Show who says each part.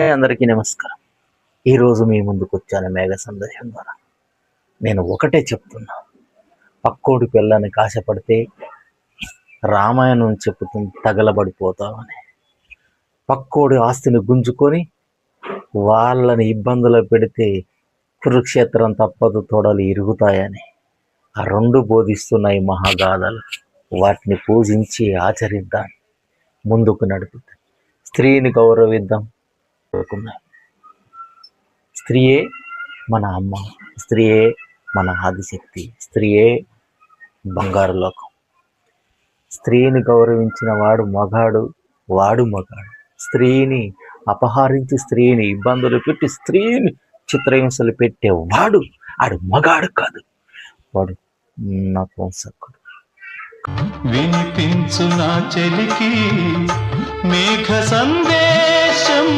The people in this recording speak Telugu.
Speaker 1: అందరికీ నమస్కారం. ఈరోజు మీ ముందుకు వచ్చాను మేఘ సందేశం ద్వారా. నేను ఒకటే చెప్తున్నా, పక్కోడి పిల్లని ఆశపడితే రామాయణం చెప్పుతూ తగలబడిపోతామని. పక్కోడి ఆస్తిని గుంజుకొని వాళ్ళని ఇబ్బందులు పెడితే కురుక్షేత్రం తప్పదు, తొడలు ఇరుగుతాయని. ఆ రెండు బోధిస్తున్నాయి మహాగాథలు. వాటిని పూజించి ఆచరిద్దాం, ముందుకు నడుపుతాం, స్త్రీని గౌరవిద్దాం. స్త్రీయే మన అమ్మ, స్త్రీయే మన ఆదిశక్తి, స్త్రీయే బంగారు లోకం. స్త్రీని గౌరవించిన వాడు మగాడు, వాడు మగాడు. స్త్రీని అపహరించి, స్త్రీని ఇబ్బందులు పెట్టి, స్త్రీని చిత్రహింసలు పెట్టేవాడు ఆడు మగాడు కాదు, వాడు నపుంసకుడు.
Speaker 2: వినిపించు నా చెలికి మేఘ సందేశం.